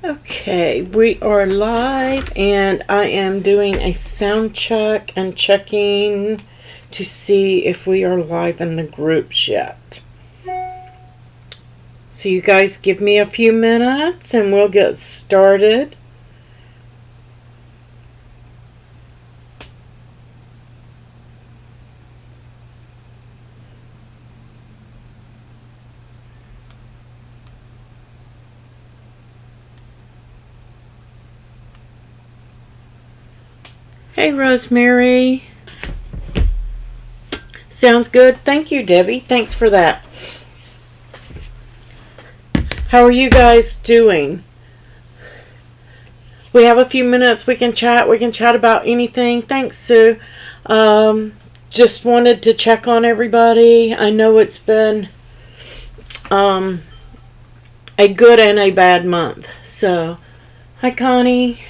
Okay, we are live and I am doing a sound check and checking to see if we are live in the groups yet. So you guys give me a few minutes and we'll get started. Hey, Rosemary. Sounds good. Thank you, Debbie. Thanks for that. How are you guys doing? We have a few minutes. We can chat. We can chat about anything. Thanks, Sue. Just wanted to check on everybody. I know it's been a good and a bad month. So, hi, Connie.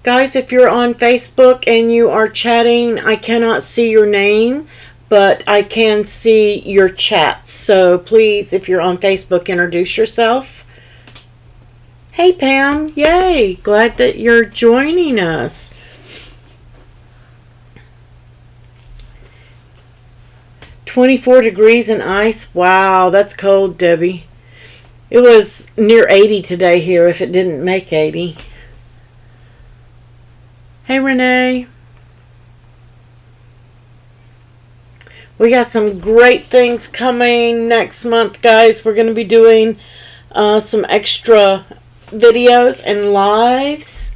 Guys, if you're on Facebook and you are chatting, I cannot see your name, but I can see your chat. So please, if you're on Facebook, introduce yourself. Hey, Pam. Yay. Glad that you're joining us. "24 degrees and ice. Wow, that's cold, Debbie. It was near 80 today here if it didn't make 80. Hey, Renee. We got some great things coming next month, guys. We're going to be doing some extra videos and lives.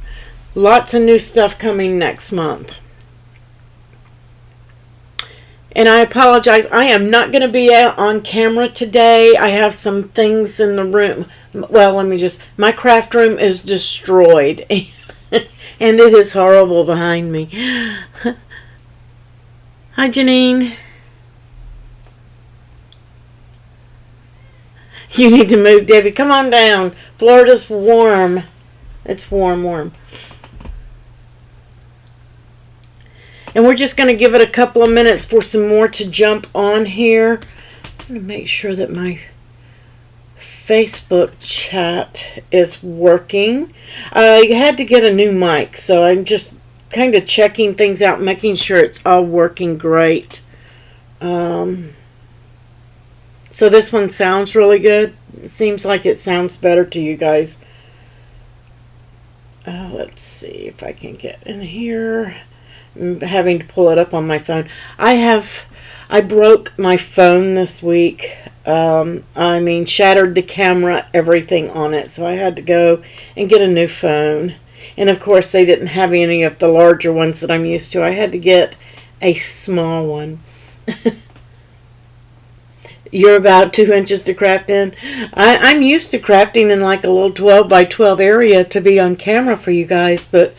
Lots of new stuff coming next month. And I apologize. I am not going to be out on camera today. I have some things in the room. Well, my craft room is destroyed. And it is horrible behind me. Hi, Janine. You need to move, Debbie. Come on down. Florida's warm. It's warm. And we're just going to give it a couple of minutes for some more to jump on here. I'm going to make sure that my Facebook chat is working. I had to get a new mic, so I'm just kind of checking things out, making sure it's all working great. So this one sounds really good. It seems like it sounds better to you guys. Let's see if I can get in here. I'm having to pull it up on my phone. I broke my phone this week. Shattered the camera, everything on it. So I had to go and get a new phone. And of course, they didn't have any of the larger ones that I'm used to. I had to get a small one. You're about 2 inches to craft in. I'm used to crafting in like a little 12 by 12 area to be on camera for you guys, but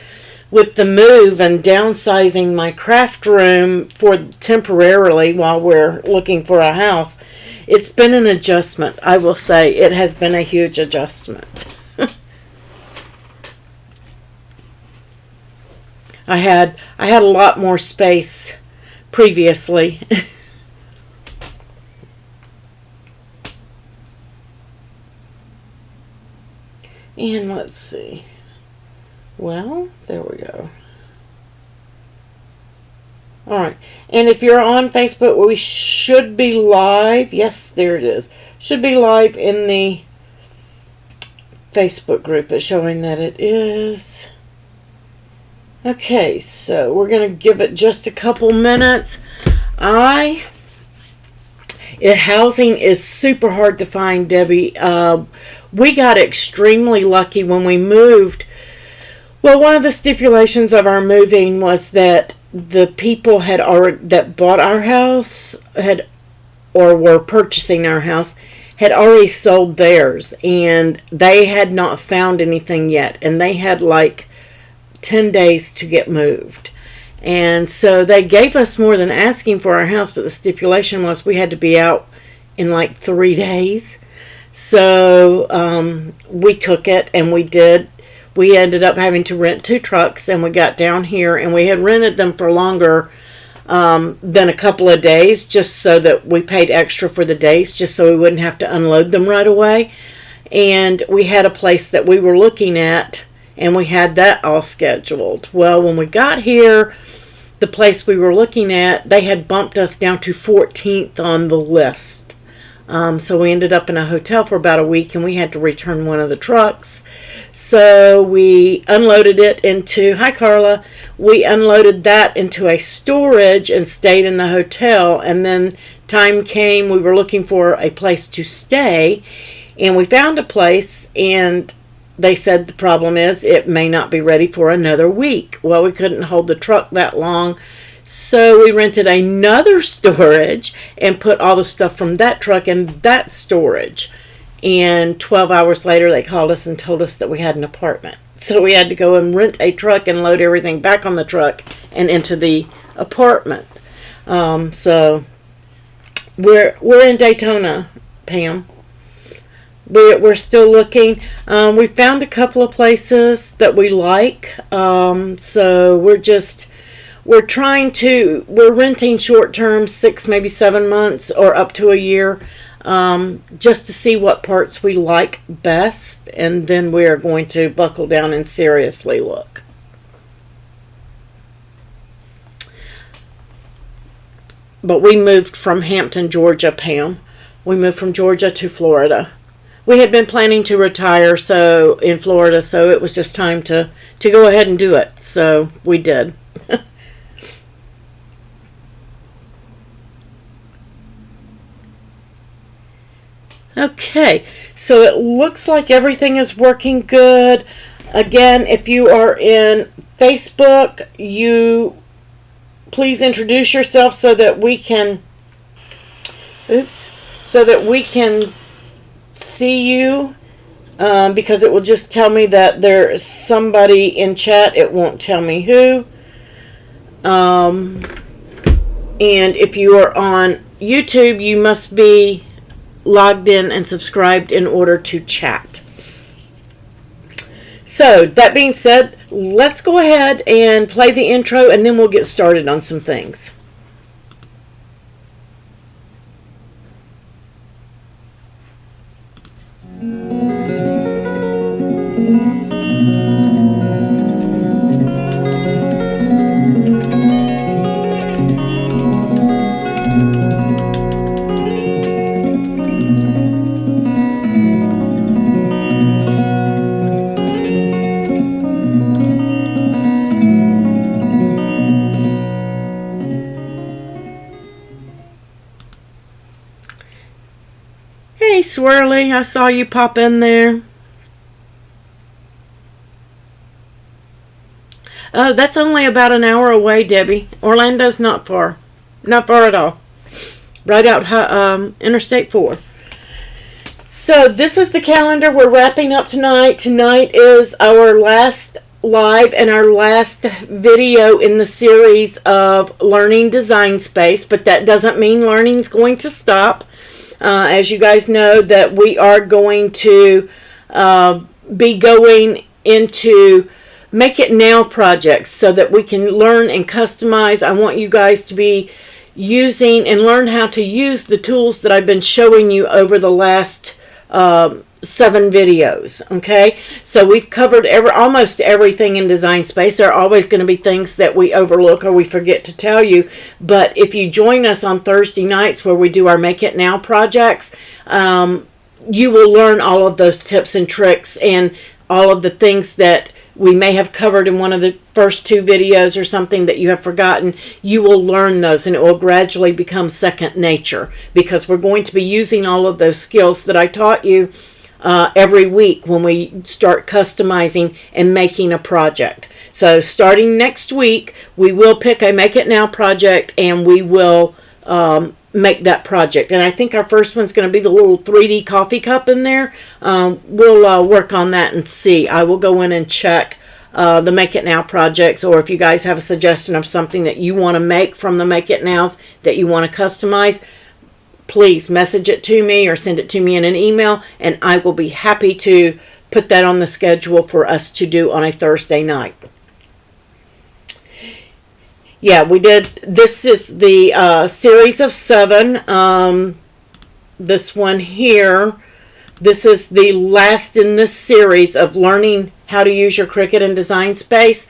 with the move and downsizing my craft room for temporarily while we're looking for a house, it's been an adjustment. I will say it has been a huge adjustment. I had a lot more space previously. And let's see. Well, there we go. All right. And if you're on Facebook, we should be live. Yes, there it is. Should be live in the Facebook group. It's showing that it is. Okay, so we're going to give it just a couple minutes. Housing is super hard to find, Debbie. We got extremely lucky when we moved. Well, one of the stipulations of our moving was that the people that bought our house or were purchasing our house had already sold theirs, and they had not found anything yet, and they had like 10 days to get moved. And so they gave us more than asking for our house, but the stipulation was we had to be out in like 3 days. So we took it, and we did. We ended up having to rent 2 trucks, and we got down here, and we had rented them for longer than a couple of days, just so that we paid extra for the days, just so we wouldn't have to unload them right away. and we had a place that we were looking at, and we had that all scheduled. Well, when we got here, the place we were looking at, they had bumped us down to 14th on the list. So we ended up in a hotel for about a week, and we had to return one of the trucks. So we unloaded it into, hi Carla, we unloaded that into a storage and stayed in the hotel. And then time came, we were looking for a place to stay, and we found a place, and they said the problem is it may not be ready for another week. Well, we couldn't hold the truck that long, so we rented another storage and put all the stuff from that truck in that storage. And 12 hours later, they called us and told us that we had an apartment. So we had to go and rent a truck and load everything back on the truck and into the apartment. So we're in Daytona, Pam. We're still looking. We found a couple of places that we like. So we're renting short term, 6, maybe 7 months or up to a year, just to see what parts we like best. And then we are going to buckle down and seriously look. But we moved from Hampton, Georgia, Pam. We moved from Georgia to Florida. We had been planning to retire in Florida, so it was just time to go ahead and do it. So we did. Okay, so it looks like everything is working good. Again, if you are in Facebook, you please introduce yourself so that we can see you, because it will just tell me that there's somebody in chat. It won't tell me who. And if you are on YouTube, you must be logged in and subscribed in order to chat. So that being said, let's go ahead and play the intro, and then we'll get started on some things. Hey, Swirly, I saw you pop in there. Oh, that's only about an hour away, Debbie. Orlando's not far. Not far at all. Right out Interstate 4. So this is the calendar we're wrapping up tonight. Tonight is our last live and our last video in the series of Learning Design Space, but that doesn't mean learning's going to stop. As you guys know, that we are going to be going into Make It Now projects so that we can learn and customize. I want you guys to be using and learn how to use the tools that I've been showing you over the last 7 videos. Okay, so we've covered almost everything in Design Space. There are always going to be things that we overlook or we forget to tell you, but if you join us on Thursday nights where we do our Make It Now projects, you will learn all of those tips and tricks and all of the things that we may have covered in one of the first 2 videos or something that you have forgotten. You will learn those, and it will gradually become second nature, because we're going to be using all of those skills that I taught you every week when we start customizing and making a project. So starting next week, we will pick a Make It Now project, and we will make that project. And I think our first one's going to be the little 3D coffee cup in there. We'll work on that and see. I will go in and check the Make It Now projects, or if you guys have a suggestion of something that you want to make from the Make It Nows that you want to customize, please message it to me or send it to me in an email, and I will be happy to put that on the schedule for us to do on a Thursday night. Yeah, we did. This is the series of 7. This one here, This is the last in this series of learning how to use your Cricut and DesignSpace.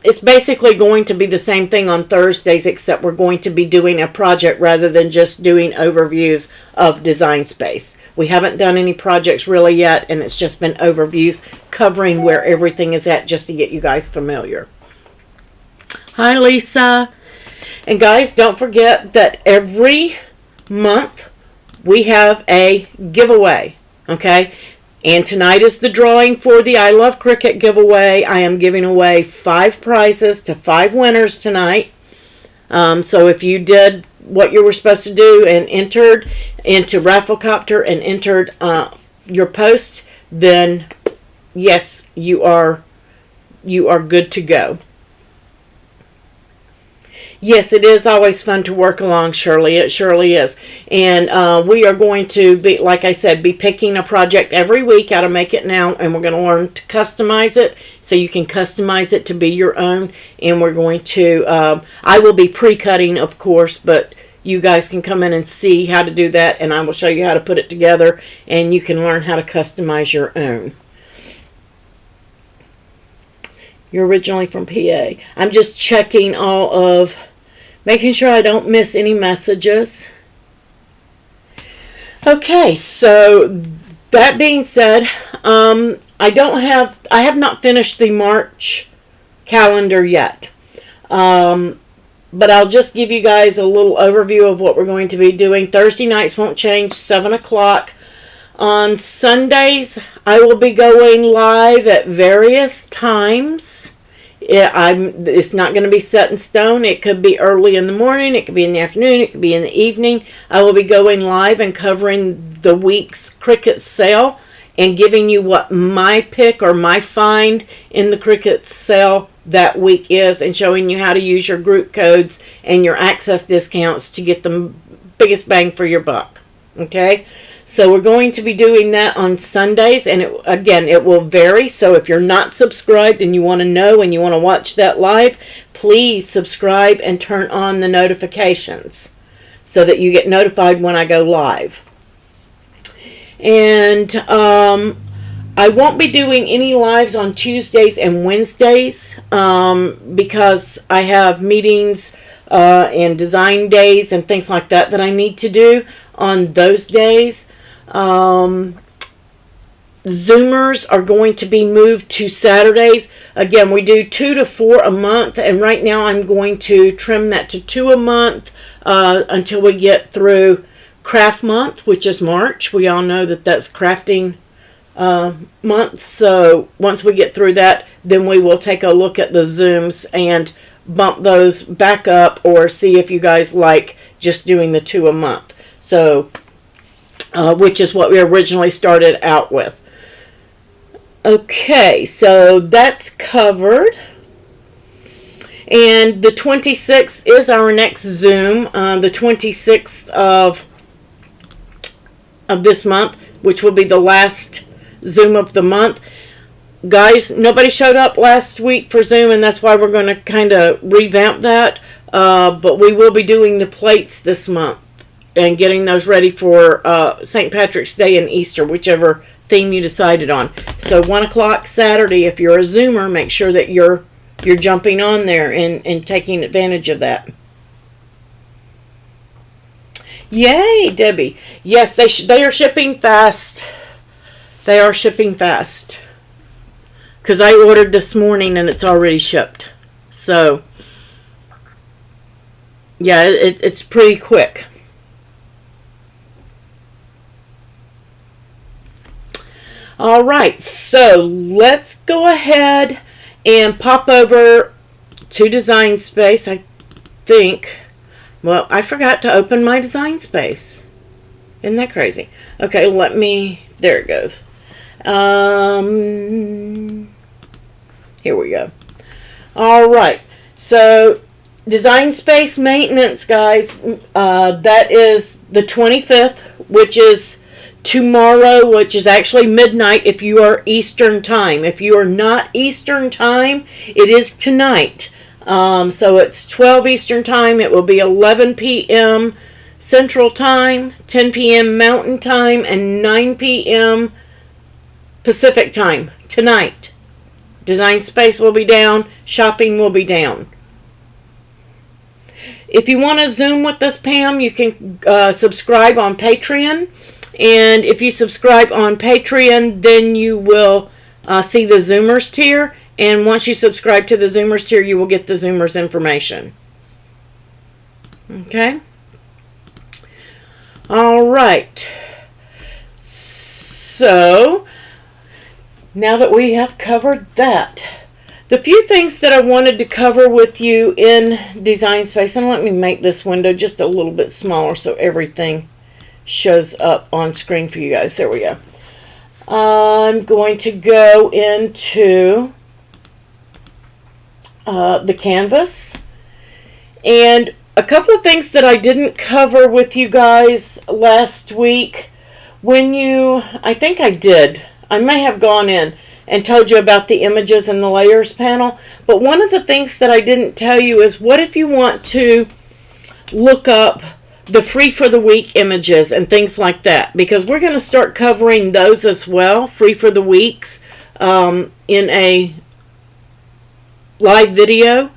It's basically going to be the same thing on Thursdays, except we're going to be doing a project rather than just doing overviews of DesignSpace. We haven't done any projects really yet, and it's just been overviews covering where everything is at just to get you guys familiar. Hi, Lisa. And guys, don't forget that every month we have a giveaway, okay? And tonight is the drawing for the I Love Cricut giveaway. I am giving away 5 prizes to 5 winners tonight. So if you did what you were supposed to do and entered into Rafflecopter and entered your post, then yes, you are good to go. Yes, it is always fun to work along, Shirley. It surely is. And we are going to be, like I said, be picking a project every week how to make it now. And we're going to learn to customize it so you can customize it to be your own. And we're going to, I will be pre-cutting, of course, but you guys can come in and see how to do that. And I will show you how to put it together. And you can learn how to customize your own. You're originally from PA. I'm just checking all of... making sure I don't miss any messages. Okay, so that being said, I have not finished the March calendar yet. But I'll just give you guys a little overview of what we're going to be doing. Thursday nights won't change, 7 o'clock. On Sundays, I will be going live at various times. It's not going to be set in stone. It could be early in the morning. It could be in the afternoon. It could be in the evening. I will be going live and covering the week's Cricut sale and giving you what my pick or my find in the Cricut sale that week is and showing you how to use your group codes and your access discounts to get the biggest bang for your buck. Okay? So we're going to be doing that on Sundays, and it will vary. So if you're not subscribed and you want to know and you want to watch that live, please subscribe and turn on the notifications so that you get notified when I go live. And I won't be doing any lives on Tuesdays and Wednesdays because I have meetings and design days and things like that I need to do on those days. Zoomers are going to be moved to Saturdays. Again, we do 2 to 4 a month, and right now I'm going to trim that to 2 a month until we get through Craft Month, which is March. We all know that that's crafting month. So once we get through that, then we will take a look at the Zooms and bump those back up or see if you guys like just doing the 2 a month. So, which is what we originally started out with. Okay, so that's covered. And the 26th is our next Zoom, the 26th of this month, which will be the last Zoom of the month. Guys, nobody showed up last week for Zoom, and that's why we're going to kind of revamp that. But we will be doing the plates this month and getting those ready for St. Patrick's Day and Easter, whichever theme you decided on. So 1 o'clock Saturday, if you're a Zoomer, make sure that you're jumping on there and taking advantage of that. Yay, Debbie. Yes, they are shipping fast. They are shipping fast. Because I ordered this morning and it's already shipped. So, yeah, it's pretty quick. All right, so let's go ahead and pop over to DesignSpace. I think, well, I forgot to open my DesignSpace. Isn't that crazy? Okay, there it goes. Here we go. All right, so DesignSpace maintenance, guys, that is the 25th, which is tomorrow, which is actually midnight if you are Eastern time. If you are not Eastern time, it is tonight. So it's 12 Eastern time. It will be 11 p.m. Central Time, 10 p.m. Mountain Time, and 9 p.m. Pacific Time tonight. Design Space will be down. Shopping will be down. If you want to Zoom with us, Pam, you can subscribe on Patreon. And if you subscribe on Patreon, then you will see the Zoomers tier. And once you subscribe to the Zoomers tier, you will get the Zoomers information. Okay? All right. So, now that we have covered that, the few things that I wanted to cover with you in Design Space, and let me make this window just a little bit smaller so everything shows up on screen for you guys. There we go. I'm going to go into the canvas, and a couple of things that I didn't cover with you guys last week. I think I did. I may have gone in and told you about the images and the layers panel. But one of the things that I didn't tell you is, what if you want to look up the free for the week images and things like that? Because we're going to start covering those as well, free for the weeks, in a live video.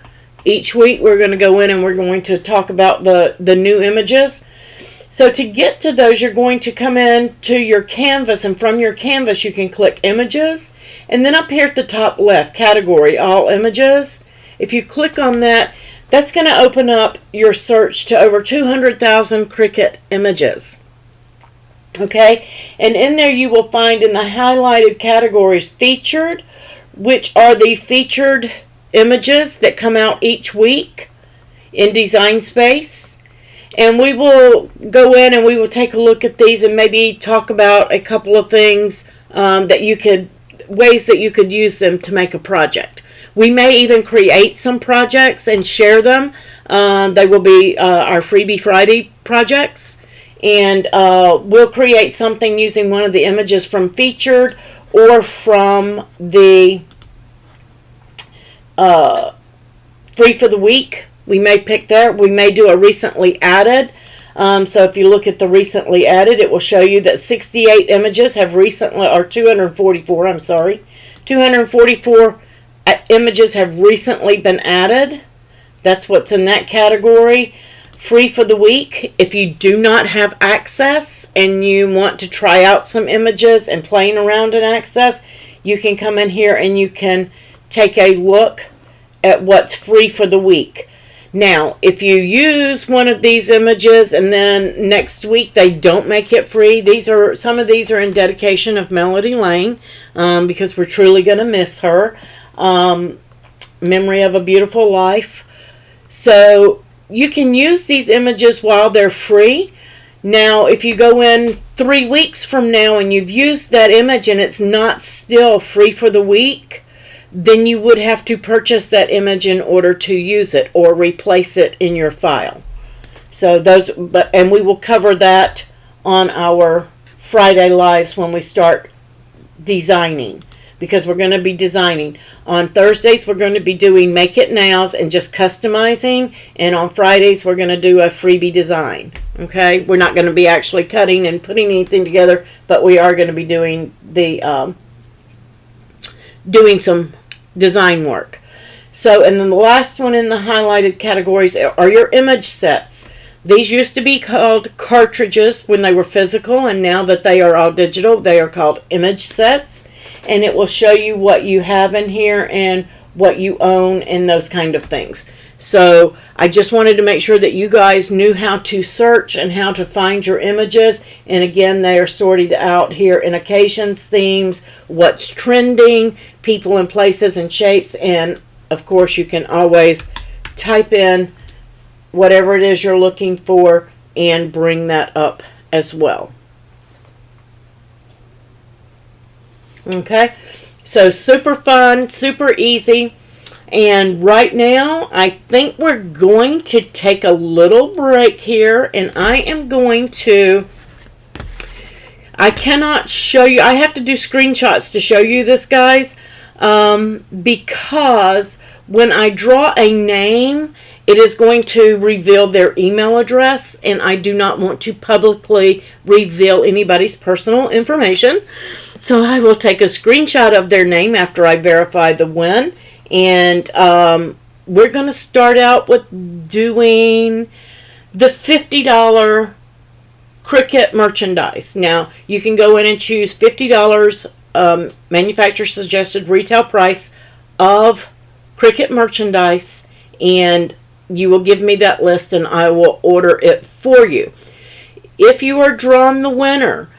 Each week we're going to go in and we're going to talk about the new images. So to get to those, you're going to come in to your canvas, and from your canvas you can click images, and then up here at the top left, category, all images. If you click on that, that's going to open up your search to over 200,000 Cricut images. Okay, and in there you will find in the highlighted categories featured, which are the featured images that come out each week in Design Space. And we will go in and we will take a look at these and maybe talk about a couple of things ways that you could use them to make a project. We may even create some projects and share them. They will be our Freebie Friday projects. And we'll create something using one of the images from featured or from the free for the week. We may pick there. We may do a recently added. So if you look at the recently added, it will show you that 68 images have recently, or 244, I'm sorry. 244 images have recently been added. That's what's in that category. Free for the week. If you do not have access and you want to try out some images and playing around in access, you can come in here and you can take a look at what's free for the week. Now, if you use one of these images and then next week they don't make it free, some of these are in dedication of Melody Lane, because we're truly going to miss her. Memory of a Beautiful Life. So you can use these images while they're free. Now, if you go in 3 weeks from now and you've used that image and it's not still free for the week, then you would have to purchase that image in order to use it or replace it in your file. So and we will cover that on our Friday lives when we start designing, because we're going to be designing. On Thursdays we're going to be doing make it nows and just customizing, and on Fridays we're going to do a freebie design. Okay, we're not going to be actually cutting and putting anything together, but we are going to be doing doing some design work. So, and then the last one in the highlighted categories are your image sets. These used to be called cartridges when they were physical, and now that they are all digital, they are called image sets. And it will show you what you have in here and what you own and those kind of things. So I just wanted to make sure that you guys knew how to search and how to find your images. And again, they are sorted out here in occasions, themes, what's trending, people and places and shapes. And of course, you can always type in whatever it is you're looking for and bring that up as well. Okay, so super fun, super easy. And right now, I think we're going to take a little break here, and I cannot show you, I have to do screenshots to show you this, guys, because when I draw a name it is going to reveal their email address, and I do not want to publicly reveal anybody's personal information. So I will take a screenshot of their name after I verify the win, and we're going to start out with doing the $50 Cricut merchandise. Now, you can go in and choose $50 manufacturer suggested retail price of Cricut merchandise, and you will give me that list and I will order it for you. If you are drawn the winner,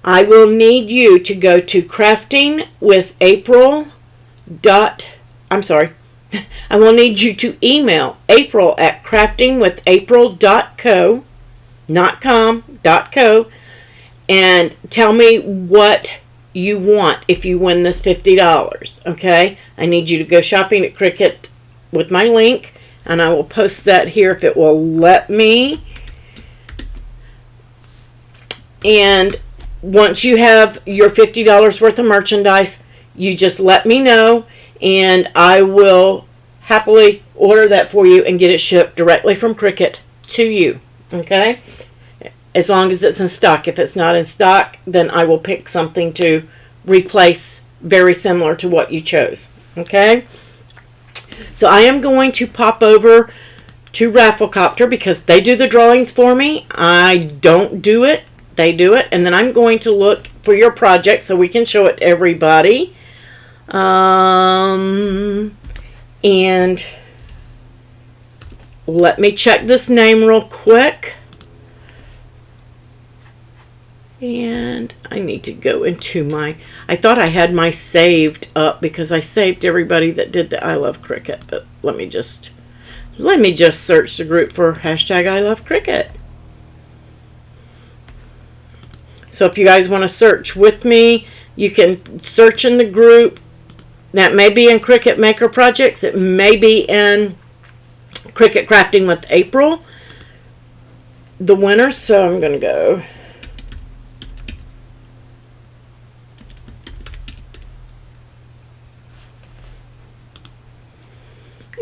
I will need you to go to I will need you to email April at craftingwithapril.co, not com.co, and tell me what you want if you win this $50. Okay? I need you to go shopping at Cricut with my link, and I will post that here if it will let me. And once you have your $50 worth of merchandise, you just let me know, and I will happily order that for you and get it shipped directly from Cricut to you. Okay? As long as it's in stock. If it's not in stock, then I will pick something to replace very similar to what you chose. Okay? So I am going to pop over to Rafflecopter because they do the drawings for me. I don't do it. They do it. And then I'm going to look for your project so we can show it to everybody. And let me check this name real quick. And I need to go into my, I thought I had my saved up because I saved everybody that did the I Love Cricut, but let me just search the group for hashtag I Love Cricut. So if you guys want to search with me, you can search in the group. That may be in Cricutmakerprojects. It may be in Cricut Crafting with April, the winner. So I'm going to go.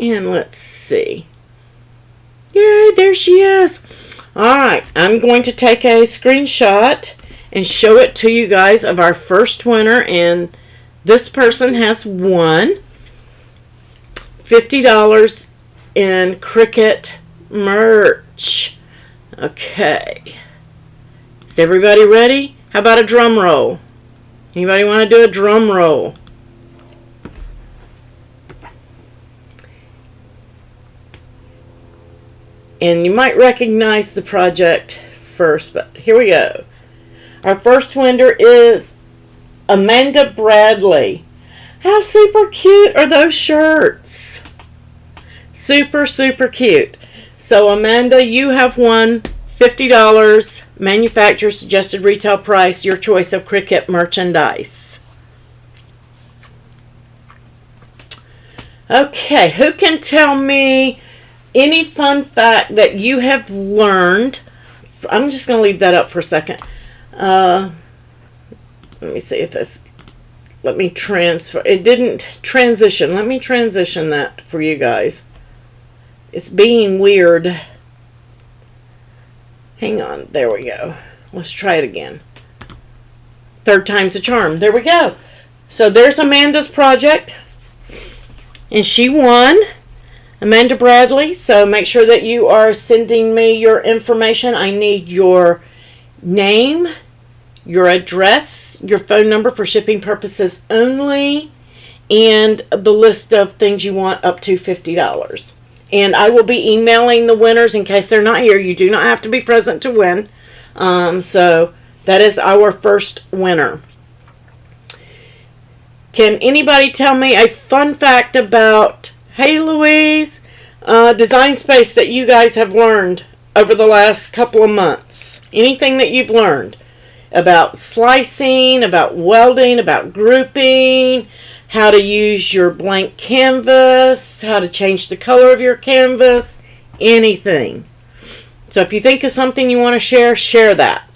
And let's see. Yay, there she is. Alright, I'm going to take a screenshot and show it to you guys of our first winner. And this person has won $50 in Cricut merch. Okay. Is everybody ready? How about a drum roll? Anybody want to do a drum roll? And you might recognize the project first, but here we go. Our first winner is Amanda Bradley. How super cute are those shirts? Super, super cute. So Amanda, you have won $50 manufacturer suggested retail price, your choice of Cricut merchandise. Okay, who can tell me any fun fact that you have learned? I'm just going to leave that up for a second. Let me see if this, let me transfer. It didn't transition. Let me transition that for you guys. It's being weird. Hang on. There we go. Let's try it again. Third time's a charm. There we go. So there's Amanda's project. And she won. Amanda Bradley. So make sure that you are sending me your information. I need your name, your address, your phone number for shipping purposes only, and the list of things you want up to $50. And I will be emailing the winners in case they're not here. You do not have to be present to win. So that is our first winner. Can anybody tell me a fun fact about, hey Louise, Designspace that you guys have learned over the last couple of months? Anything that you've learned about slicing, about welding, about grouping, how to use your blank canvas, how to change the color of your canvas, anything. So if you think of something you want to share, share that.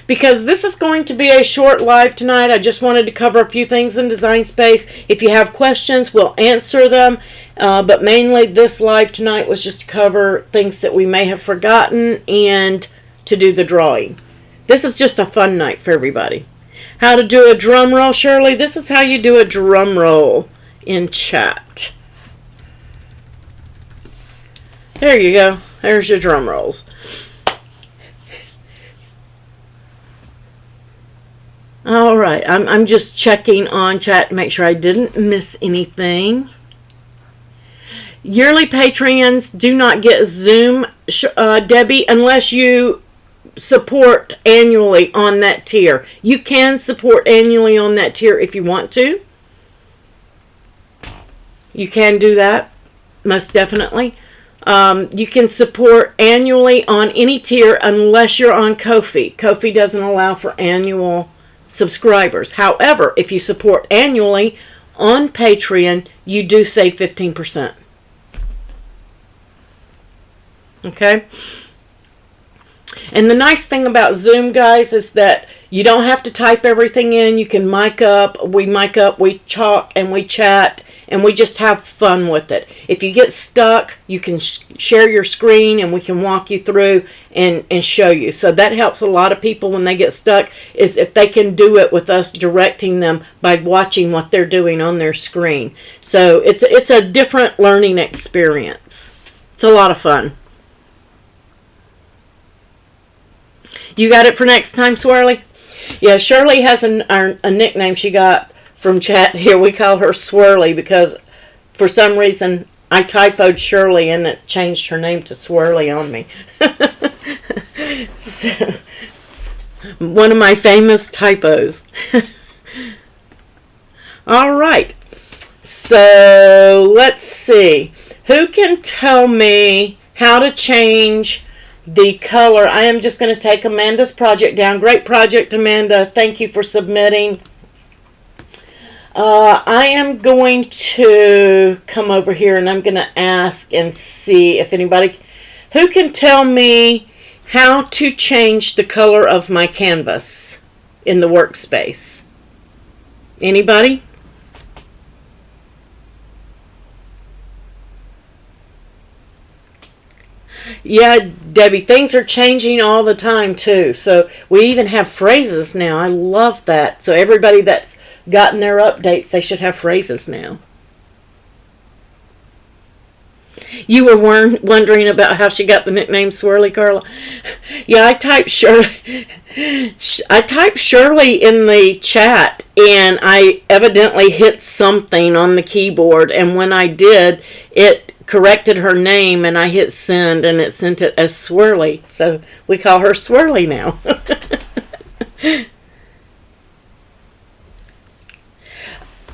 because this is going to be a short live tonight. I just wanted to cover a few things in Design Space. If you have questions, we'll answer them. But mainly this live tonight was just to cover things that we may have forgotten and to do the drawing. This is just a fun night for everybody. How to do a drum roll, Shirley? This is how you do a drum roll in chat. There you go. There's your drum rolls. All right, I'm just checking on chat to make sure I didn't miss anything. Yearly patrons do not get Zoom, Debbie, unless you support annually on that tier. You can support annually on that tier if you want to. You can do that, most definitely. You can support annually on any tier unless you're on Ko-fi. Ko-fi doesn't allow for annual subscribers. However, if you support annually on Patreon, you do save 15%. Okay? And the nice thing about Zoom, guys, is that you don't have to type everything in. You can mic up, we talk, and we chat, and we just have fun with it. If you get stuck, you can share your screen, and we can walk you through and show you. So that helps a lot of people when they get stuck, is if they can do it with us directing them by watching what they're doing on their screen. So it's a different learning experience. It's a lot of fun. You got it for next time, Swirly? Yeah, Shirley has a nickname she got from chat here. We call her Swirly because for some reason I typoed Shirley and it changed her name to Swirly on me. So, one of my famous typos. All right. So let's see. Who can tell me how to change the color? I am just going to take Amanda's project down. Great project, Amanda. Thank you for submitting. I am going to come over here and I'm going to ask and see if anybody, who can tell me how to change the color of my canvas in the workspace? Anybody? Yeah, Debbie, things are changing all the time too. So we even have phrases now. I love that. So everybody that's gotten their updates, they should have phrases now. You were wondering about how she got the nickname Swirly, Carla. Yeah, I typed Shirley. I typed Shirley in the chat, and I evidently hit something on the keyboard. And when I did, it corrected her name, and I hit send, and it sent it as Swirly. So we call her Swirly now.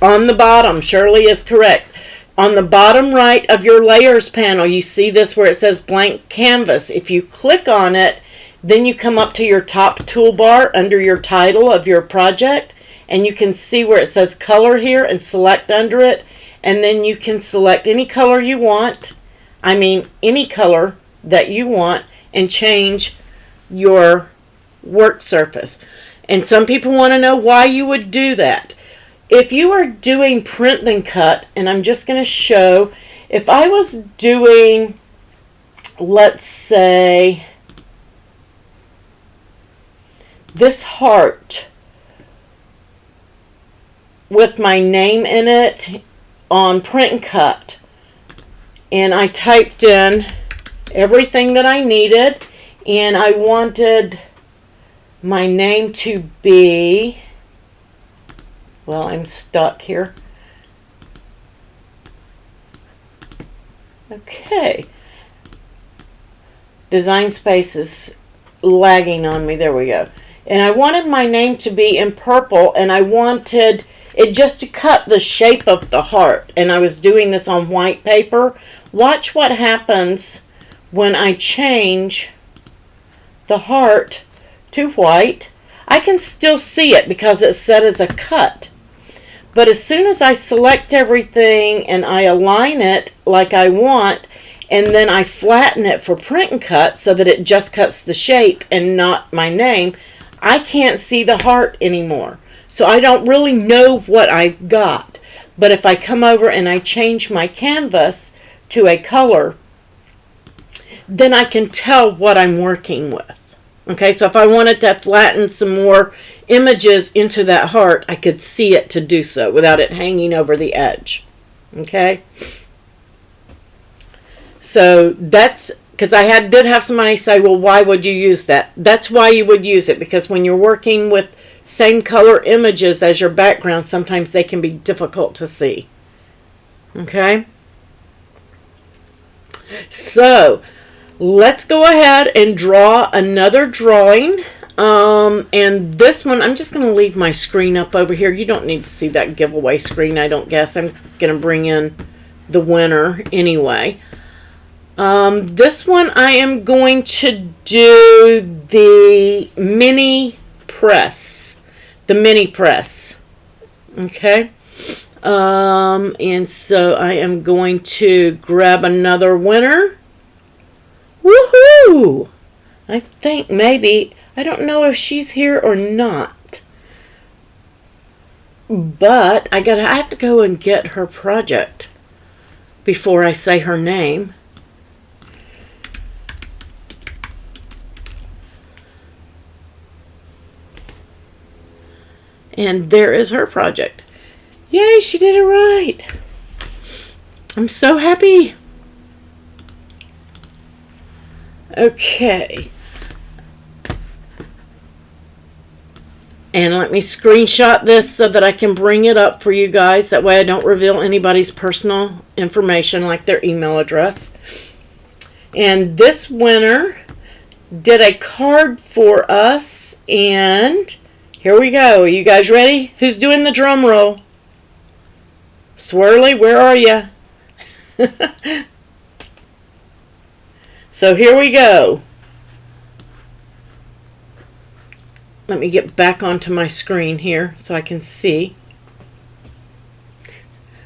On the bottom, Shirley is correct. On the bottom right of your layers panel, you see this where it says blank canvas. If you click on it, then you come up to your top toolbar under your title of your project, and you can see where it says color here and select under it, and then you can select any color you want. I mean, any color that you want, and change your work surface. And some people want to know why you would do that. If you are doing print then cut, and I'm just going to show, if I was doing, let's say, this heart with my name in it on print and cut, and I typed in everything that I needed, and I wanted my name to be, well, I'm stuck here. Okay. Designspace is lagging on me. There we go. And I wanted my name to be in purple, and I wanted it just to cut the shape of the heart. And I was doing this on white paper. Watch what happens when I change the heart to white. I can still see it because it's set as a cut. But as soon as I select everything and I align it like I want, and then I flatten it for print and cut so that it just cuts the shape and not my name, I can't see the heart anymore. So I don't really know what I've got. But if I come over and I change my canvas to a color, then I can tell what I'm working with. Okay, so if I wanted to flatten some more images into that heart, I could see it to do so without it hanging over the edge. Okay, so that's because I did have somebody say, well, why would you use that? That's why you would use it, because when you're working with same color images as your background, sometimes they can be difficult to see. Okay, so let's go ahead and draw another drawing. And this one, I'm just going to leave my screen up over here. You don't need to see that giveaway screen, I don't guess. I'm going to bring in the winner anyway. This one I am going to do the mini press. The mini press. Okay. And so I am going to grab another winner. Woohoo! I think maybe, I don't know if she's here or not, but I have to go and get her project before I say her name. And there is her project. Yay, she did it right. I'm so happy. Okay. And let me screenshot this so that I can bring it up for you guys. That way I don't reveal anybody's personal information like their email address. And this winner did a card for us. And here we go. Are you guys ready? Who's doing the drum roll? Swirly, where are you? So here we go. Let me get back onto my screen here so I can see.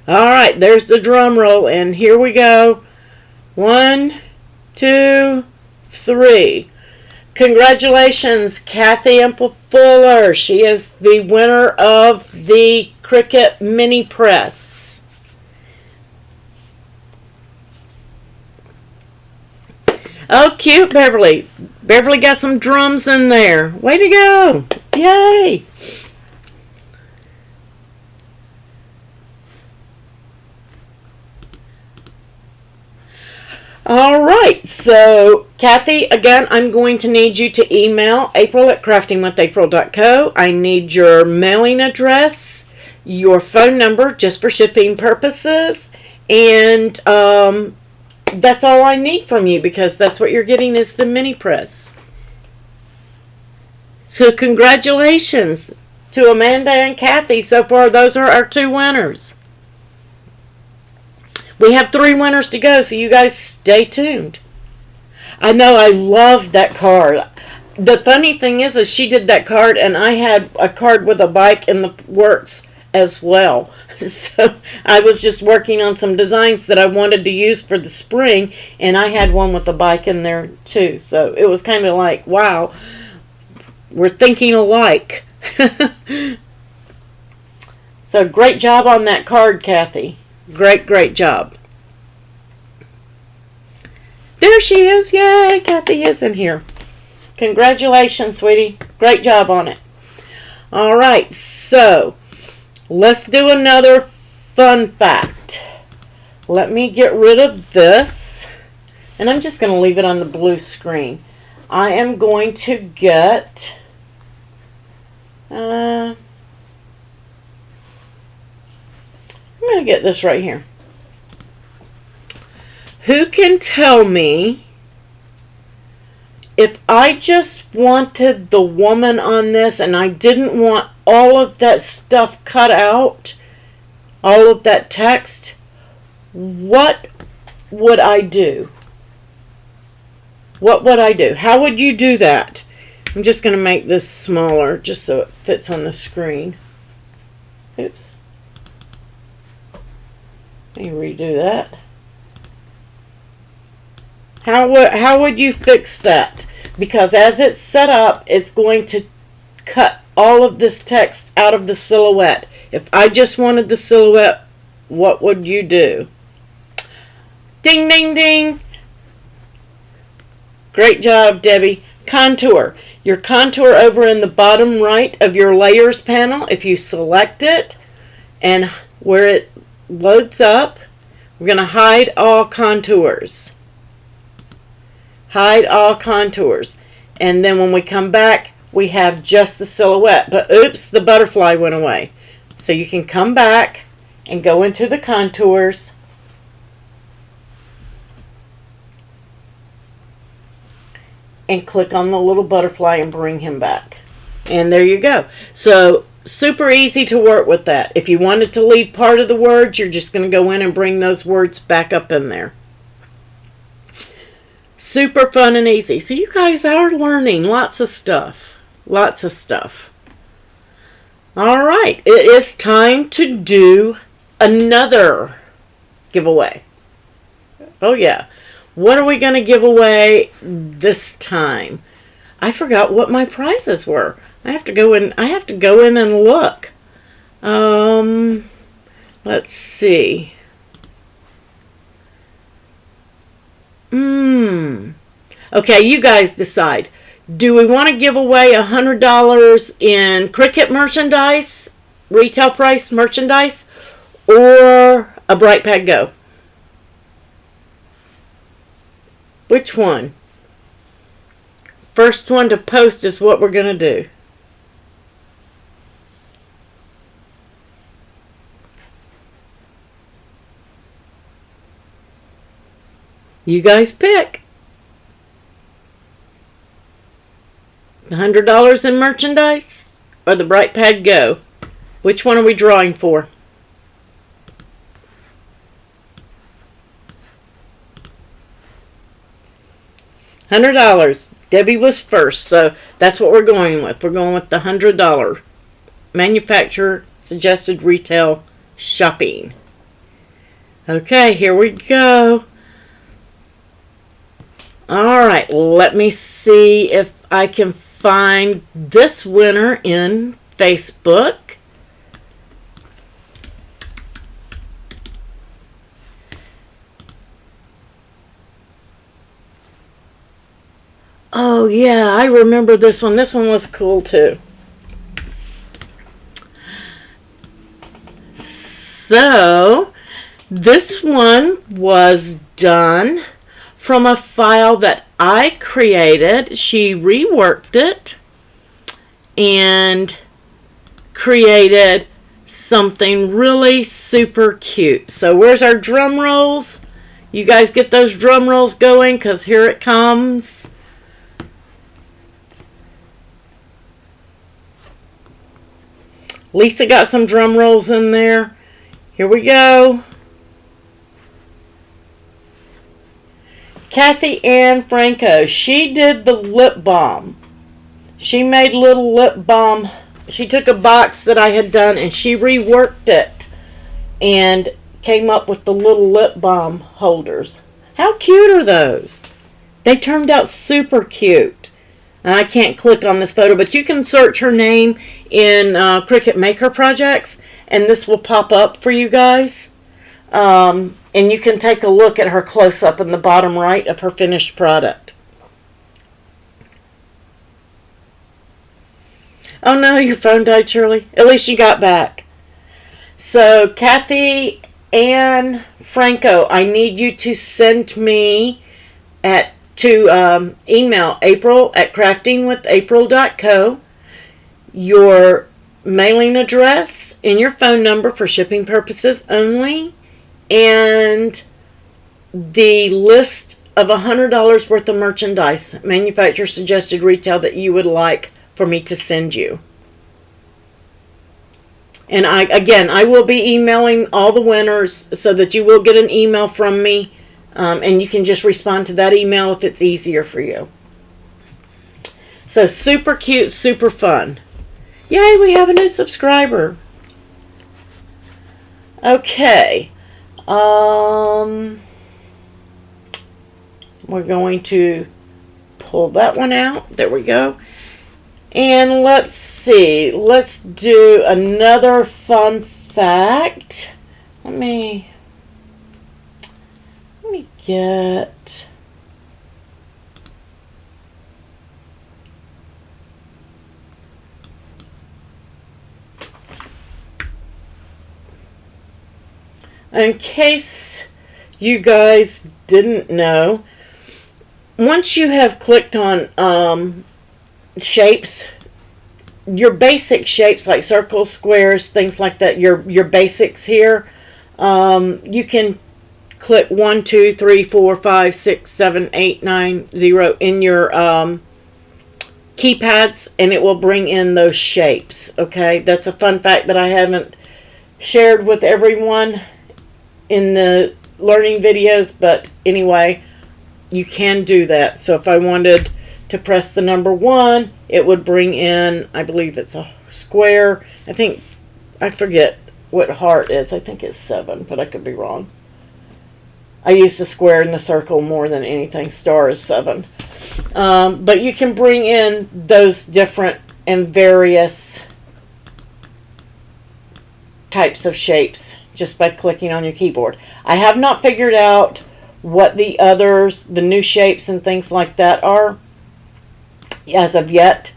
All right, there's the drum roll, and here we go. 1, 2, 3. Congratulations, Kathy Fuller. She is the winner of the Cricut Mini Press. Oh, cute, Beverly. Beverly got some drums in there. Way to go. Yay. All right. So, Kathy, again, I'm going to need you to email april@craftingwithapril.co. I need your mailing address, your phone number, just for shipping purposes, and that's all I need from you, because that's what you're getting is the mini press. So congratulations to Amanda and Kathy. So far, those are our 2 winners. We have 3 winners to go, so you guys stay tuned. I know, I love that card. The funny thing is she did that card, and I had a card with a bike in the works as well. So I was just working on some designs that I wanted to use for the spring, and I had one with a bike in there too. So it was kind of like, wow, we're thinking alike. So great job on that card, Kathy. Great job. There she is. Yay, Kathy is in here. Congratulations, sweetie. Great job on it. All right, so let's do another fun fact. Let me get rid of this, and I'm just going to leave it on the blue screen. I am going to get I'm going to get this right here. Who can tell me if I just wanted the woman on this and I didn't want all of that stuff cut out, all of that text, what would I do? What would I do? How would you do that? I'm just going to make this smaller just so it fits on the screen. Oops. Let me redo that. How would you fix that? Because as it's set up, it's going to cut all of this text out of the silhouette. If I just wanted the silhouette, what would you do? Ding, ding, ding. Great job, Debbie. Contour. Your contour over in the bottom right of your layers panel, if you select it and where it loads up, we're going to hide all contours. Hide all contours. And then when we come back, we have just the silhouette. But oops, the butterfly went away. So you can come back and go into the contours. And click on the little butterfly and bring him back. And there you go. So super easy to work with that. If you wanted to leave part of the words, you're just going to go in and bring those words back up in there. Super fun and easy. So you guys are learning lots of stuff. Lots of stuff. All right. It is time to do another giveaway. Oh yeah. What are we going to give away this time? I forgot what my prizes were. I have to go in and look. Let's see. Okay, you guys decide. Do we want to give away $100 in Cricut merchandise, retail price merchandise, or a Bright Pad Go? Which one? First one to post is what we're going to do. You guys pick. The $100 in merchandise or the Bright Pad Go? Which one are we drawing for? $100. Debbie was first, so that's what we're going with. We're going with the $100 manufacturer suggested retail shopping. Okay, here we go. All right, let me see if I can find this winner in Facebook. Oh yeah, I remember this one. This one was cool too. So, this one was done from a file that I created. She reworked it and created something really super cute. So where's our drum rolls? You guys get those drum rolls going, because here it comes. Lisa got some drum rolls in there. Here we go. Kathy Ann Franco, she did the lip balm. She made little lip balm. She took a box that I had done and she reworked it and came up with the little lip balm holders. How cute are those? They turned out super cute. And I can't click on this photo, but you can search her name in Cricutmakerprojects and this will pop up for you guys. And you can take a look at her close-up in the bottom right of her finished product. Oh no, your phone died, Shirley. At least you got back. So, Kathy Ann Franco, I need you to send me to email april@craftingwithapril.co your mailing address and your phone number for shipping purposes only, and the list of $100 worth of merchandise, manufacturer suggested retail, that you would like for me to send you. And I will be emailing all the winners so that you will get an email from me, and you can just respond to that email if it's easier for you. So super cute, super fun. Yay, we have a new subscriber. Okay. We're going to pull that one out. There we go. And let's see. Let's do another fun fact. Let me get... In case you guys didn't know, once you have clicked on shapes, your basic shapes like circles, squares, things like that, your basics here, you can click 1, 2, 3, 4, 5, 6, 7, 8, 9, 0 in your keypads, and it will bring in those shapes. Okay, that's a fun fact that I haven't shared with everyone in the learning videos, but anyway, you can do that. So if I wanted to press the number 1, it would bring in, I believe it's a square. I forget what heart is. I think it's 7, but I could be wrong. I use the square and the circle more than anything. Star is 7. But you can bring in those different and various types of shapes just by clicking on your keyboard. I have not figured out what the others, the new shapes and things like that are as of yet.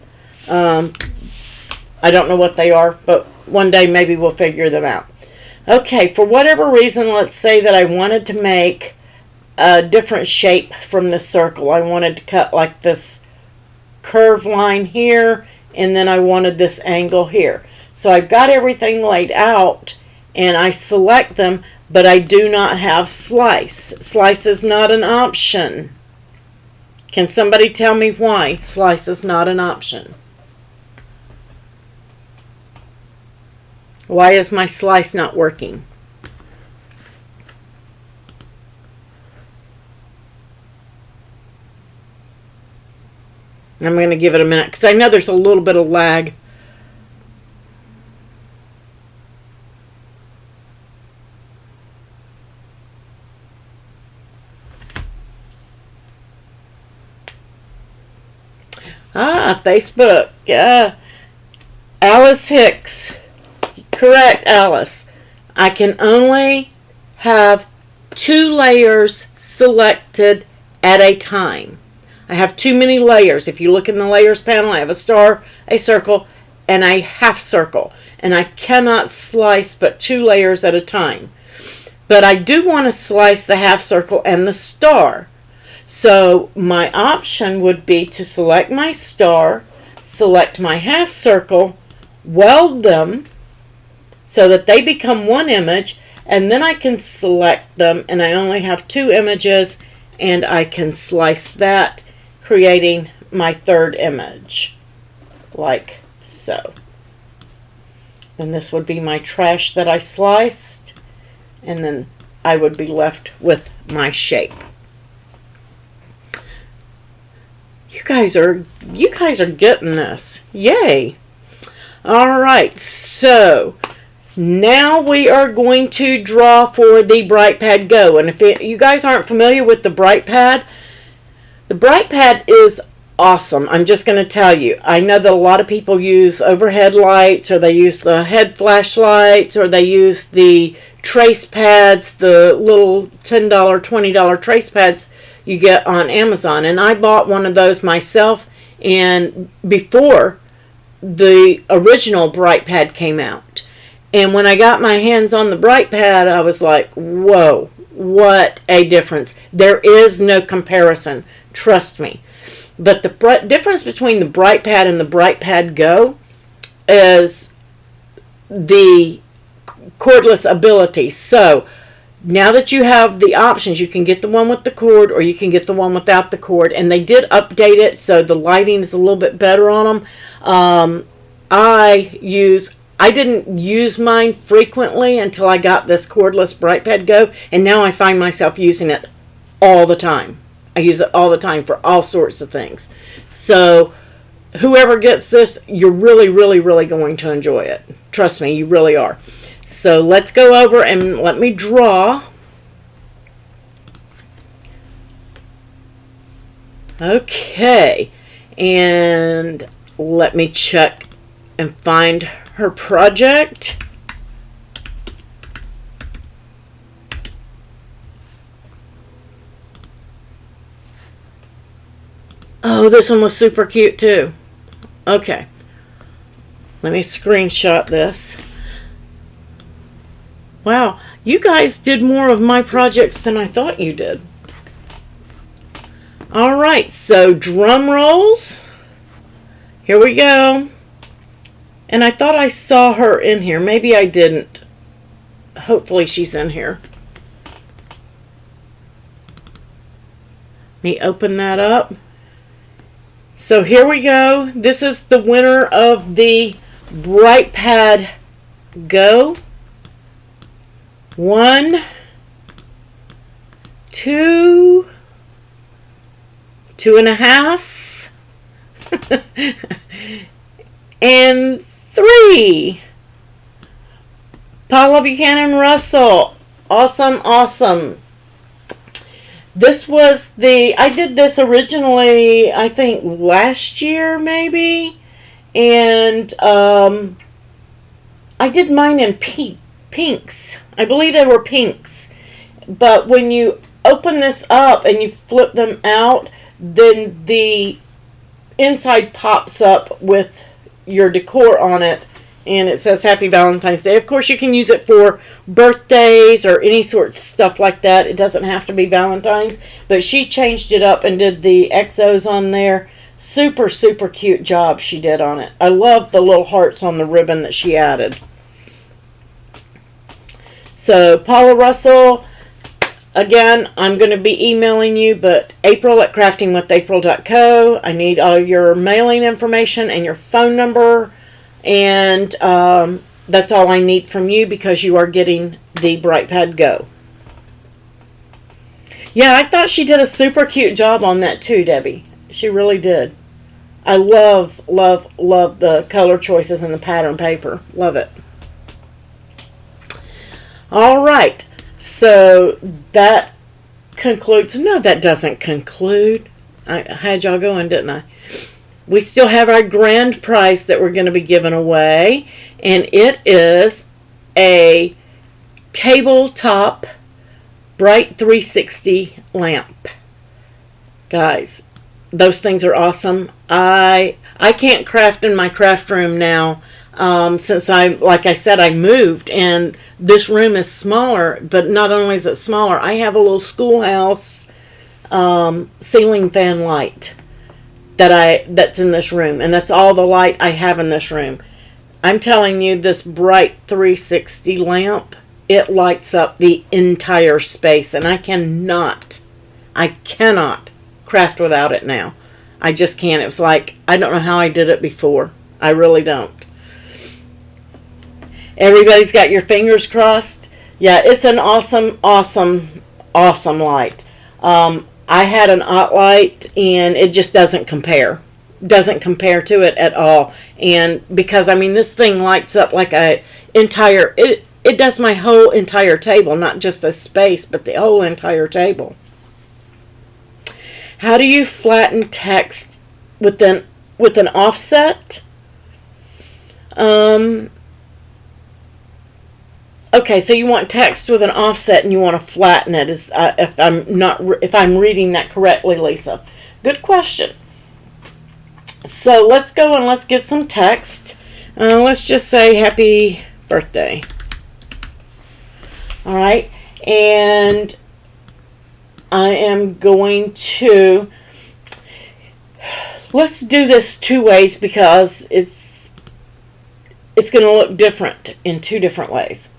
I don't know what they are, but one day maybe we'll figure them out. Okay, for whatever reason, let's say that I wanted to make a different shape from the circle. I wanted to cut like this curved line here, and then I wanted this angle here. So I've got everything laid out, and I select them, but I do not have slice. Slice is not an option. Can somebody tell me why slice is not an option? Why is my slice not working? I'm going to give it a minute because I know there's a little bit of lag. Facebook. Yeah. Alice Hicks. Correct, Alice. I can only have 2 layers selected at a time. I have too many layers. If you look in the layers panel, I have a star, a circle, and a half circle. And I cannot slice but 2 layers at a time. But I do want to slice the half circle and the star. So my option would be to select my star, select my half circle, weld them so that they become one image, and then I can select them, and I only have 2 images, and I can slice that, creating my 3rd image, like so. And this would be my trash that I sliced, and then I would be left with my shape. You guys are getting this. Yay. All right, so now we are going to draw for the BrightPad Go. And if you guys aren't familiar with the BrightPad, the BrightPad is awesome. I'm just going to tell you. I know that a lot of people use overhead lights, or they use the head flashlights, or they use the trace pads, the little $10, $20 trace pads you get on Amazon. And I bought one of those myself, and before the original BrightPad came out. And when I got my hands on the BrightPad, I was like, whoa, what a difference. There is no comparison, trust me. But the difference between the BrightPad and the BrightPad Go is the cordless ability. So now that you have the options, you can get the one with the cord, or you can get the one without the cord. And they did update it, so the lighting is a little bit better on them. I didn't use mine frequently until I got this cordless BrightPad Go, and now I find myself using it all the time. I use it all the time for all sorts of things. So whoever gets this, you're really, really, really going to enjoy it. Trust me, you really are. So let's go over and let me draw. Okay. And let me check and find her project. Oh, this one was super cute too. Okay. Let me screenshot this. Wow, you guys did more of my projects than I thought you did. All right, so drum rolls. Here we go. And I thought I saw her in here. Maybe I didn't. Hopefully she's in here. Let me open that up. So here we go. This is the winner of the Bright Pad Go. 1, 2, 2.5, and 3. Paula Buchanan Russell. Awesome, awesome. This was I did this originally, I think last year maybe. And I did mine in pinks. I believe they were pinks. But when you open this up and you flip them out, then the inside pops up with your decor on it, and it says Happy Valentine's Day. Of course, you can use it for birthdays or any sort of stuff like that. It doesn't have to be Valentine's, but she changed it up and did the XOs on there. Super, super cute job she did on it. I love the little hearts on the ribbon that she added. So, Paula Russell, again, I'm going to be emailing you, but April@craftingwithapril.co. I need all your mailing information and your phone number, and that's all I need from you because you are getting the Bright Pad Go. Yeah, I thought she did a super cute job on that too, Debbie. She really did. I love, love, love the color choices in the pattern paper. Love it. All right. So that concludes. No, that doesn't conclude. I had y'all going, didn't I? We still have our grand prize that we're going to be giving away. And it is a tabletop bright 360 lamp. Guys, those things are awesome. I can't craft in my craft room now since like I said, I moved and this room is smaller. But not only is it smaller, I have a little schoolhouse ceiling fan light that's in this room, and that's all the light I have in this room. I'm telling you, this bright 360 lamp, it lights up the entire space, and I cannot craft without it now. I just can't. It was like, I don't know how I did it before. I really don't. Everybody's got your fingers crossed. Yeah, it's an awesome, awesome, awesome light. I had an light, and it just doesn't compare. Doesn't compare to it at all. And because, I mean, this thing lights up like it does my whole entire table, not just a space, but the whole entire table. How do you flatten text with an offset? Okay, so you want text with an offset and you want to flatten it. If I'm reading that correctly, Lisa. Good question. So let's go and let's get some text. Let's just say happy birthday. All right, and I am going to, let's do this 2 ways because it's going to look different in 2 different ways.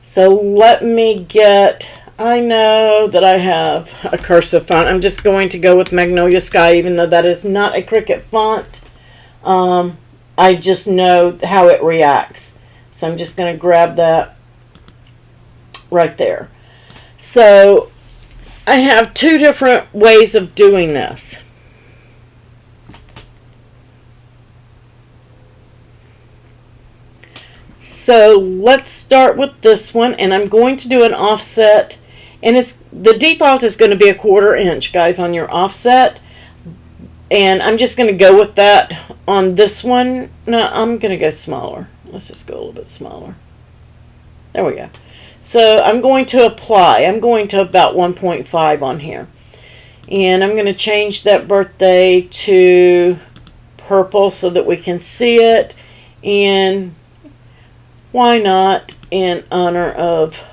So let me get, I know that I have a cursive font. I'm just going to go with Magnolia Sky, even though that is not a Cricut font. I just know how it reacts. So I'm just going to grab that right there. So I have 2 different ways of doing this. So let's start with this one, and I'm going to do an offset, and the default is going to be a 1/4 inch, guys, on your offset. And I'm just going to go with that on this one. No, I'm going to go smaller. Let's just go a little bit smaller. There we go. So I'm going to apply. I'm going to about 1.5 on here. And I'm going to change that birthday to purple so that we can see it. And why not in honor of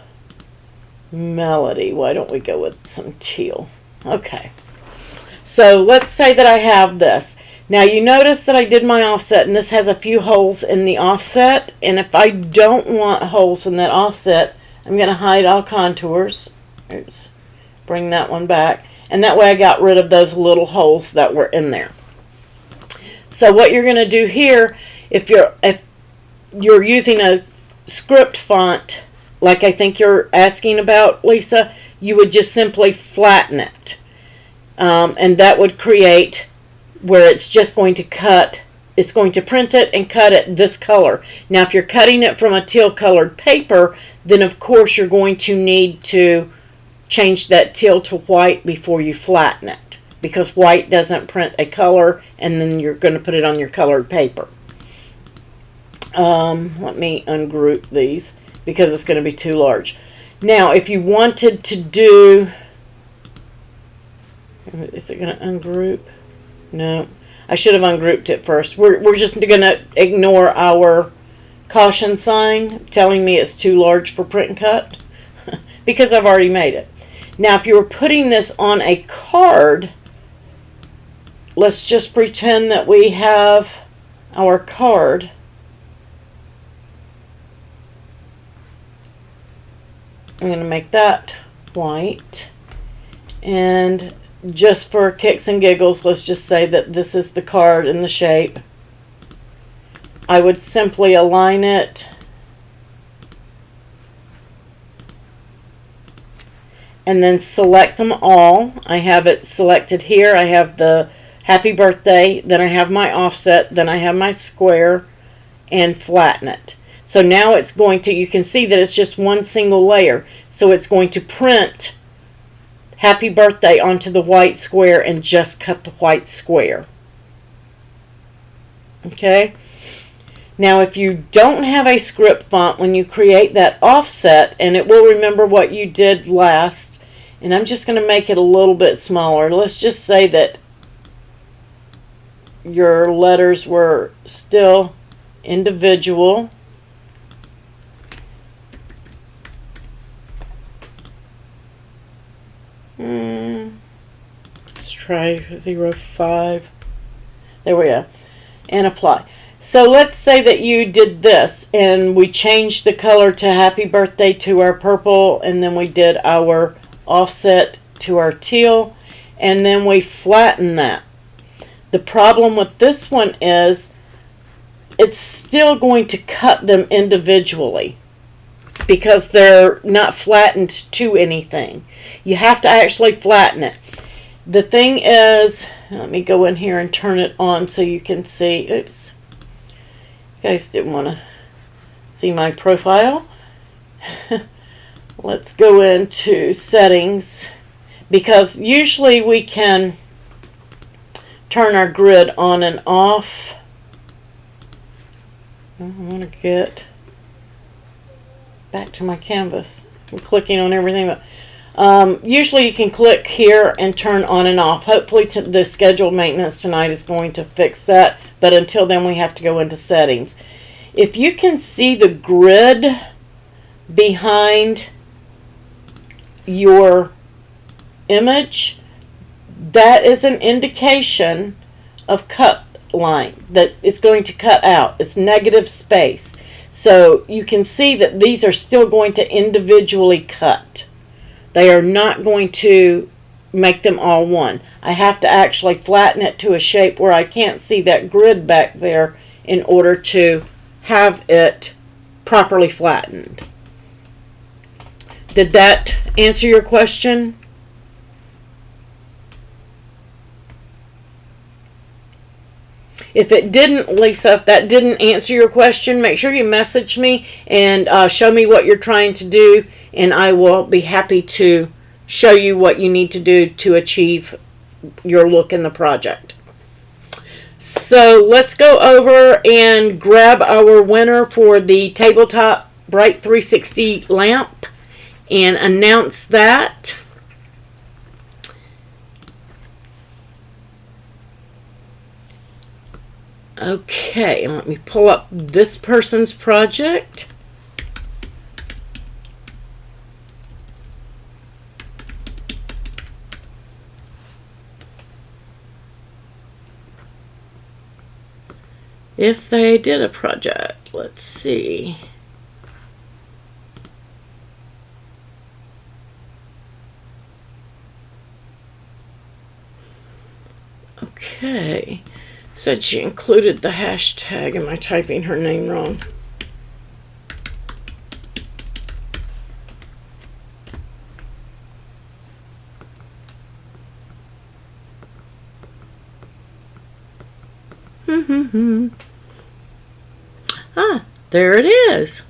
Melody? Why don't we go with some teal? Okay. So let's say that I have this. Now you notice that I did my offset, and this has a few holes in the offset. And if I don't want holes in that offset, I'm going to hide all contours. Oops. Bring that one back. And that way I got rid of those little holes that were in there. So what you're going to do here, if you're using a script font, like I think you're asking about, Lisa, you would just simply flatten it. And that would create where it's just going to cut, it's going to print it and cut it this color. Now if you're cutting it from a teal colored paper, then of course you're going to need to change that teal to white before you flatten it, because white doesn't print a color, and then you're going to put it on your colored paper. Let me ungroup these because it's going to be too large. Now if you wanted to do, is it going to ungroup? No, I should have ungrouped it first. We're just going to ignore our caution sign telling me it's too large for print and cut because I've already made it. Now if you were putting this on a card, let's just pretend that we have our card. I'm going to make that white. And just for kicks and giggles, let's just say that this is the card in the shape. I would simply align it and then select them all. I have it selected here. I have the happy birthday, then I have my offset, then I have my square, and flatten it. So now it's going to, you can see that it's just one single layer. So it's going to print happy birthday onto the white square and just cut the white square. Okay. Now if you don't have a script font when you create that offset, and it will remember what you did last, and I'm just going to make it a little bit smaller. Let's just say that your letters were still individual. Let's try 0.5. There we go. And apply. So let's say that you did this and we changed the color to happy birthday to our purple, and then we did our offset to our teal, and then we flatten that. The problem with this one is it's still going to cut them individually because they're not flattened to anything. You have to actually flatten it. The thing is, let me go in here and turn it on so you can see. Oops. You guys didn't want to see my profile. Let's go into settings, because usually we can turn our grid on and off. I want to get back to my canvas. I'm clicking on everything, but usually you can click here and turn on and off. Hopefully the scheduled maintenance tonight is going to fix that, but until then we have to go into settings. If you can see the grid behind your image, that is an indication of cut line, that it's going to cut out. It's negative space. So you can see that these are still going to individually cut. They are not going to make them all one. I have to actually flatten it to a shape where I can't see that grid back there in order to have it properly flattened. Did that answer your question? If it didn't, Lisa, if that didn't answer your question, make sure you message me and show me what you're trying to do, and I will be happy to show you what you need to do to achieve your look in the project. So let's go over and grab our winner for the Tabletop Bright 360 lamp and announce that. Okay, let me pull up this person's project. If they did a project, let's see. Okay. Said she included the hashtag. Am I typing her name wrong? Ah, there it is.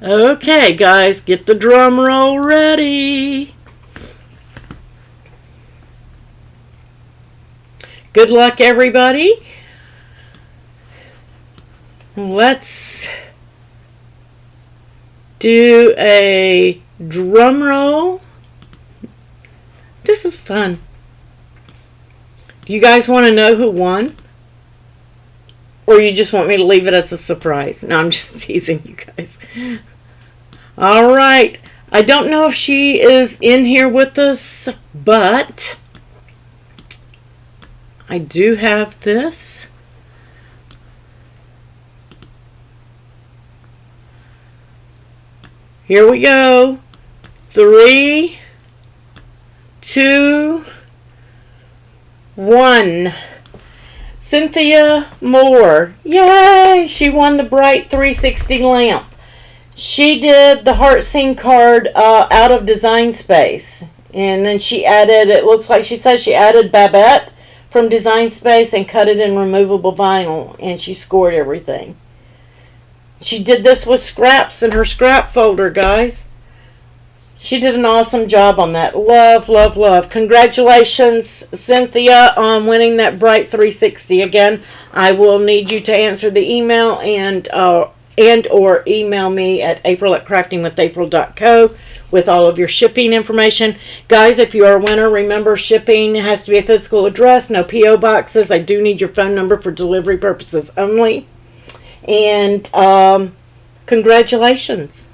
Okay, guys, get the drum roll ready. Good luck, everybody. Let's do a drum roll. This is fun. Do you guys want to know who won? Or you just want me to leave it as a surprise? No, I'm just teasing you guys. All right. I don't know if she is in here with us, but I do have this. Here we go. 3, 2, 1. Cynthia Moore. Yay! She won the Bright 360 lamp. She did the heart scene card out of Designspace. And then she added, it looks like she says she added Babette from Designspace and cut it in removable vinyl. And she scored everything. She did this with scraps in her scrap folder, guys. She did an awesome job on that. Love, love, love. Congratulations, Cynthia, on winning that Bright 360. Again, I will need you to answer the email and or email me at april@craftingwithapril.co with all of your shipping information. Guys, if you are a winner, remember shipping has to be a physical address, no P.O. boxes. I do need your phone number for delivery purposes only. And congratulations.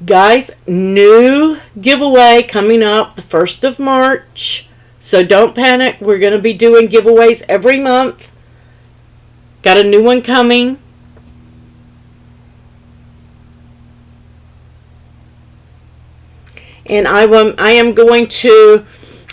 Guys, new giveaway coming up the 1st of March. So don't panic. We're going to be doing giveaways every month. Got a new one coming. And I am going to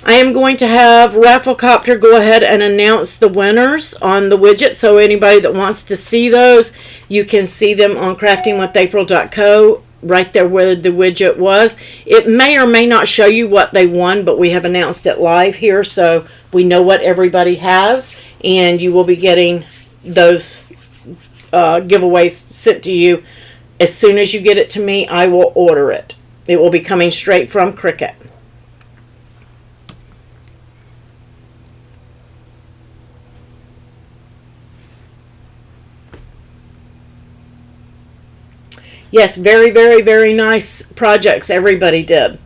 have Rafflecopter go ahead and announce the winners on the widget. So anybody that wants to see those, you can see them on craftingwithapril.co. Right there where the widget was. It may or may not show you what they won, but we have announced it live here, so we know what everybody has, and you will be getting those giveaways sent to you. As soon as you get it to me, I will order it. It will be coming straight from Cricut. Yes, very, very, very nice projects everybody did.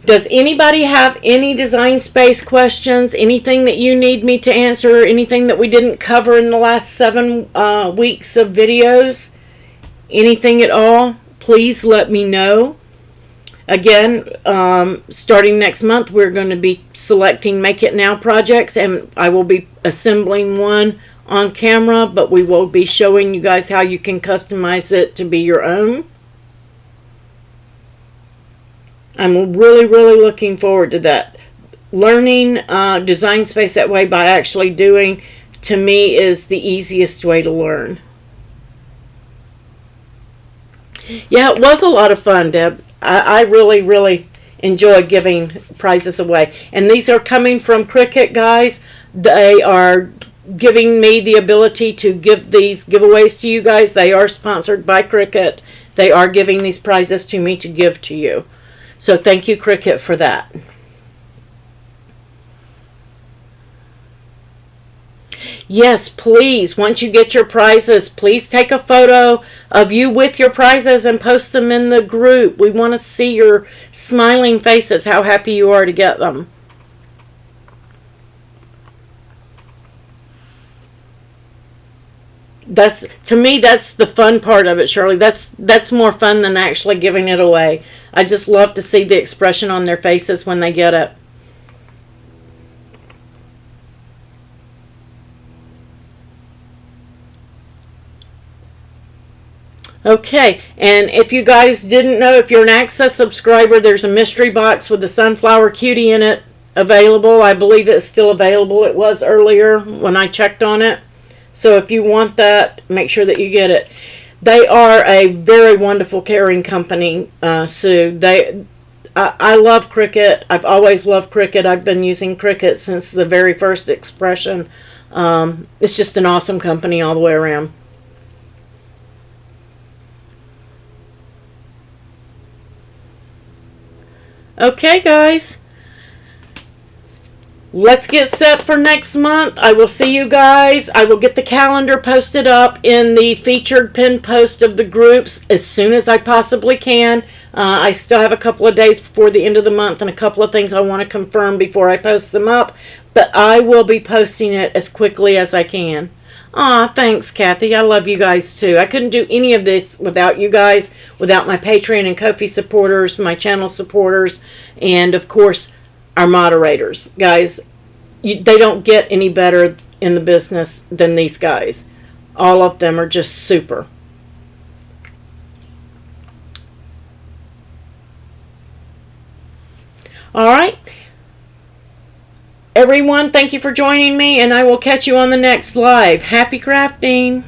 Does anybody have any design space questions? Anything that you need me to answer? Anything that we didn't cover in the last 7 weeks of videos? Anything at all? Please let me know. Again, starting next month, we're going to be selecting Make It Now projects, and I will be assembling one on camera, but we will be showing you guys how you can customize it to be your own. I'm really, really looking forward to that. Learning design space that way by actually doing, to me, is the easiest way to learn. Yeah, it was a lot of fun, Deb. I really, really enjoy giving prizes away. And these are coming from Cricut, guys. They are giving me the ability to give these giveaways to you guys. They are sponsored by Cricut. They are giving these prizes to me to give to you. So thank you, Cricut, for that. Yes, please, once you get your prizes, please take a photo of you with your prizes and post them in the group. We want to see your smiling faces, how happy you are to get them. To me, that's the fun part of it, Shirley. That's more fun than actually giving it away. I just love to see the expression on their faces when they get it. Okay, and if you guys didn't know, if you're an Access subscriber, there's a mystery box with the sunflower cutie in it available. I believe it's still available. It was earlier when I checked on it. So if you want that, make sure that you get it. They are a very wonderful, caring company, Sue. I love Cricut. I've always loved Cricut. I've been using Cricut since the very first expression. It's just an awesome company all the way around. Okay, guys. Let's get set for next month. I will see you guys. I will get the calendar posted up in the featured pinned post of the groups as soon as I possibly can. I still have a couple of days before the end of the month and a couple of things I want to confirm before I post them up. But I will be posting it as quickly as I can. Aw, thanks, Kathy. I love you guys, too. I couldn't do any of this without you guys, without my Patreon and Ko-fi supporters, my channel supporters, and, of course, our moderators. Guys, they don't get any better in the business than these guys. All of them are just super. All right. Everyone, thank you for joining me, and I will catch you on the next live. Happy crafting!